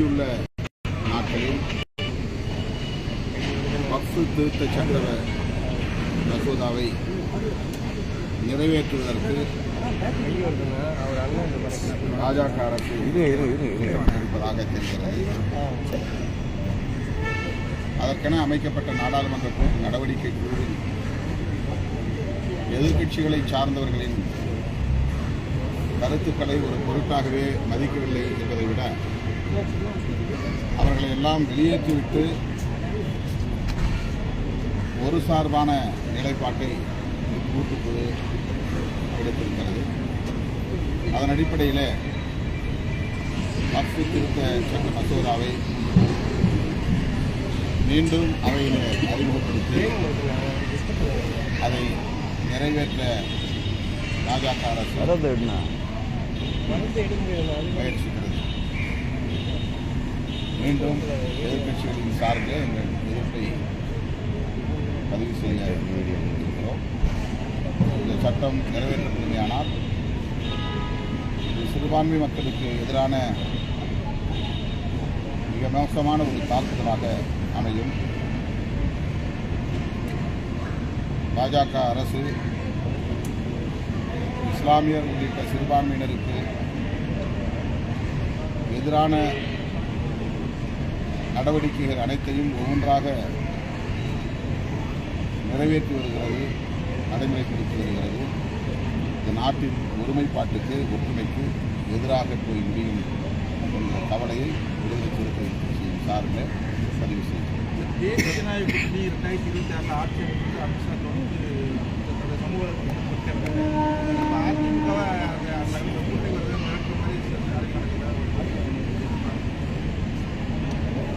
எஞ்சியுள்ள நாட்களில் வக்ஃப் திருத்த சட்ட மசோதாவை நிறைவேற்றுவதற்கு பாஜக அரசு இருப்பதாக தெரிகிறது. அதற்கென அமைக்கப்பட்ட நாடாளுமன்ற நடவடிக்கை குழுவில் எதிர்க்கட்சிகளை சார்ந்தவர்களின் கருத்துக்களை ஒரு பொருட்டாகவே மதிக்கவில்லை என்பதை விட அவர்களை எல்லாம் வெளியேற்றிவிட்டு ஒரு சார்பான நிலைப்பாட்டை கூட்டுக்குழு எடுத்திருக்கிறது. அதன் அடிப்படையில் வக்ஃப் திருத்த சட்ட மசோதாவை மீண்டும் அவையில் அறிமுகப்படுத்தி அதை நிறைவேற்ற பாஜக அரசு முயற்சிக்கிறது. மீண்டும் எதிர்க்கட்சிகளின் சார்பில் எங்கள் எதிர்ப்பை பதிவு செய்ய இருக்கிறோம். இந்த சட்டம் நிறைவேற்றப்படுமையானால் இது சிறுபான்மை மக்களுக்கு எதிரான மிக மோசமான ஒரு தாக்குதலாக அமையும். பாஜக அரசு இஸ்லாமியர் உள்ளிட்ட சிறுபான்மையினருக்கு எதிரான நடவடிக்கைகள் அனைத்தையும் ஒவ்வொன்றாக நிறைவேற்றி வருகிறது, நடைமுறைப்படுத்தி வருகிறது. இந்த நாட்டின் ஒருமைப்பாட்டுக்கு ஒற்றுமைக்கு எதிராக போய் முடியும் என்ற கவலையை விடுதலை சிறுத்தை கட்சியின் சார்பில் பதிவு செய்கிறது. தேசிய ஜனநாயக கூட்டணி 2026 ஆட்சி அமைப்பு அமித்ஷா சமூக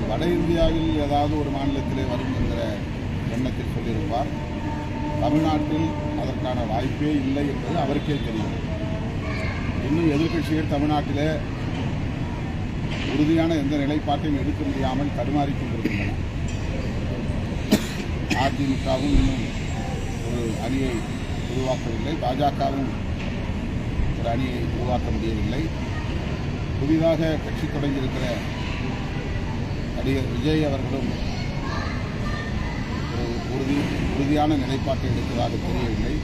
வட இந்தியாவில் ஏதாவது ஒரு மாநிலத்திலே வரும் என்கிற எண்ணத்தில் சொல்லியிருப்பார். தமிழ்நாட்டில் அதற்கான வாய்ப்பே இல்லை என்பது அவருக்கே தெரியும். இன்னும் எதிர்க்கட்சிகள் தமிழ்நாட்டிலே உறுதியான எந்த நிலைப்பாட்டையும் எடுக்க முடியாமல் தடுமாறிக் கொண்டிருக்கின்றன. அதிமுகவும் இன்னும் ஒரு அணியை உருவாக்கவில்லை, பாஜகவும் ஒரு அணியை உருவாக்க முடியவில்லை. புதிதாக கட்சி தொடங்கியிருக்கிற நடிகர் விஜய் அவர்களும் உறுதியான நிலைப்பாட்டை எடுத்ததாக தெரியவில்லை.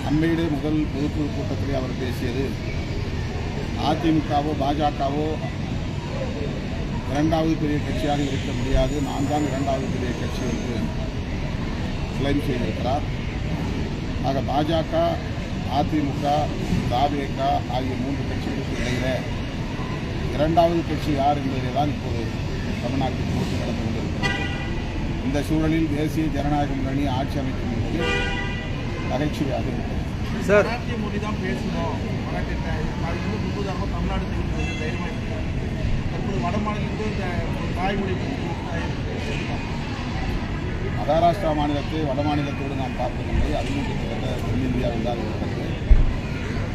அண்மையிலே முதல் பொதுக்குழு கூட்டத்திலே அவர் பேசியது அதிமுகவோ பாஜகவோ இரண்டாவது பெரிய கட்சியாக இருக்க முடியாது, நான் தான் இரண்டாவது பெரிய கட்சி என்று கிளைம் செய்திருக்கிறார். ஆக பாஜக, அதிமுக, தாவேக ஆகிய 3 கட்சிகளுக்கு இடையில இரண்டாவது கட்சி யார் என்பதிலே தான் இப்போது தமிழ்நாட்டில் போட்டி நடந்து கொண்டிருக்கிறது. இந்த சூழலில் தேசிய ஜனநாயக முன்னணி ஆட்சி அமைக்கும் என்பது நகைச்சுவையாக இருக்கிறது. சார், மொழி தான் பேசணும், தமிழ்நாடு தைரியமாக தற்போது வட மாநிலத்தில் இந்த தாய்மொழி மகாராஷ்டிரா மாநிலத்தை வட மாநிலத்தோடு நாம் பார்ப்பதில்லை, அதுவும் கிட்டத்தட்ட தென்னிந்தியாவில் தான் இருக்கிறது.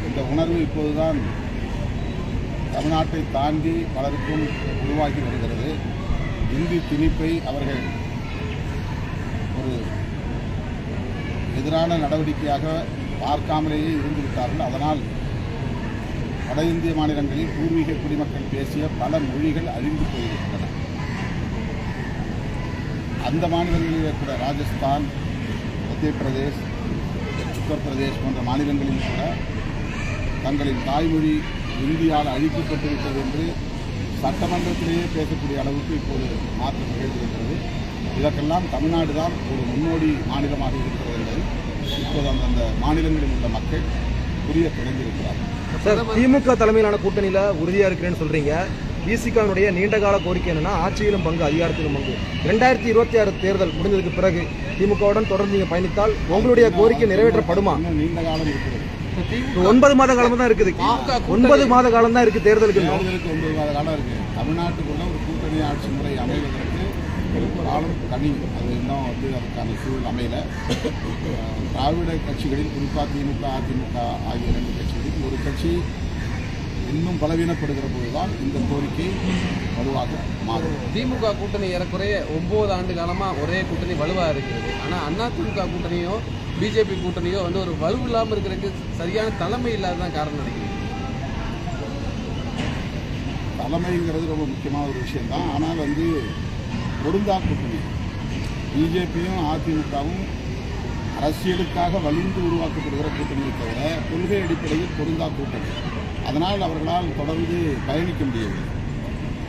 இந்த உணர்வு இப்போதுதான் தமிழ்நாட்டை தாண்டி பலருக்கும் உருவாகி வருகிறது. இந்தி திணிப்பை அவர்கள் ஒரு எதிரான நடவடிக்கையாக பார்க்காமலேயே இருந்துவிட்டார்கள். அதனால் வட இந்திய மாநிலங்களில் பூர்வீக குடிமக்கள் பேசிய பல மொழிகள் அழிந்து போயிருக்கின்றன. அந்த மாநிலங்களிலே கூட ராஜஸ்தான், மத்திய பிரதேஷ், உத்தரப்பிரதேஷ் போன்ற மாநிலங்களில் கூட தங்களின் தாய்மொழி இந்தியால் அழிக்கப்பட்டுவிட்டது என்று சட்டமன்றத்திலேயே பேசக்கூடிய அளவுக்கு இப்போது மாற்றம் நிகழ்ந்திருக்கிறது. இதற்கெல்லாம் தமிழ்நாடு தான் ஒரு முன்னோடி மாநிலமாக இருக்கிறது என்பதை இப்போது அந்தந்த மாநிலங்களில் உள்ள மக்கள் புரிய தொடங்கியிருக்கிறார்கள். சார், திமுக தலைமையிலான கூட்டணியில் உறுதியாக இருக்கிறேன்னு சொல்கிறீங்க. விசிகாவுடைய நீண்டகால கோரிக்கை என்னன்னா ஆட்சியிலும் பங்கு, அதிகாரத்திலும் பங்கு. 2026 தேர்தல் முடிஞ்சதுக்கு பிறகு திமுகவுடன் தொடர்ந்து நீங்கள் பயணித்தால் உங்களுடைய கோரிக்கை நிறைவேற்றப்படுமா? நீண்ட காலம் இருக்கிறது. 9 மாத காலம் தான் இருக்குது. 9 மாத காலம் தான் இருக்குது தேர்தலுக்கு. 9 மாத காலம் இருக்குது. தமிழ்நாட்டுக்குள்ள ஒரு கூட்டணி ஆட்சி முறை அமைவதற்கு காலம் கனி, அது இன்னும் அதுக்கான சூழல் அமையல. திராவிட கட்சிகளில் குறிப்பாக திமுக, அதிமுக ஆகிய 2 கட்சிகளில் ஒரு கட்சி இன்னும் பலவீனப்படுகிற போதுதான் இந்த கோரிக்கை வலுவாக மாறும். திமுக கூட்டணி ஏறக்குறைய 9 ஆண்டு காலமாக ஒரே கூட்டணி வலுவாக இருக்கிறது. ஆனால் அதிமுக கூட்டணியோ பிஜேபி கூட்டணியோ ஒரு வலு இல்லாமல் இருக்கிறதுக்கு சரியான தலைமை இல்லாததான் காரணம் நினைக்கிறேன். தலைமைங்கிறது ரொம்ப முக்கியமான ஒரு விஷயம்தான். ஆனால் வந்து பொருந்தா கூட்டணி பிஜேபியும் அதிமுகவும் அரசியலுக்காக வலிந்து உருவாக்கப்படுகிற கூட்டணியை தவிர கொள்கை அடிப்படையில் பொருந்தா கூட்டணி. அதனால் அவர்களால் தொடர்ந்து பயணிக்க முடியவில்லை.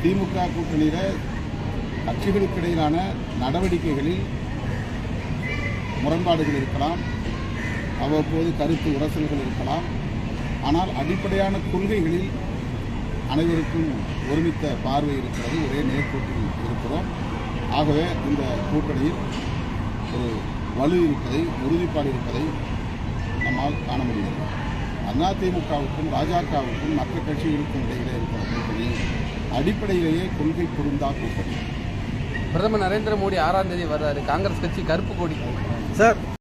திமுக கூட்டணியில் கட்சிகளுக்கு இடையிலான நடவடிக்கைகளில் முரண்பாடுகள் இருக்கலாம், அவ்வப்போது கருத்து உரசல்கள் இருக்கலாம். ஆனால் அடிப்படையான கொள்கைகளில் அனைவருக்கும் ஒருமித்த பார்வை இருக்கிறது, ஒரே நேர்கோட்டில் இருக்கிறோம். ஆகவே இந்த கூட்டணியில் ஒரு வலு இருப்பதை, உறுதிப்பாடு இருப்பதை நம்மால் காண முடிகிறது. அதிமுகவுக்கும் பாஜகவுக்கும் மற்ற கட்சிகளுக்கும் இடையிலே இருக்கிற கூட்டணி அடிப்படையிலேயே கொள்கை பொருந்தா கூட்டணி. பிரதமர் நரேந்திர மோடி 6ஆம் தேதி வர்றாரு. காங்கிரஸ் கட்சி கருப்பு கொடி சார்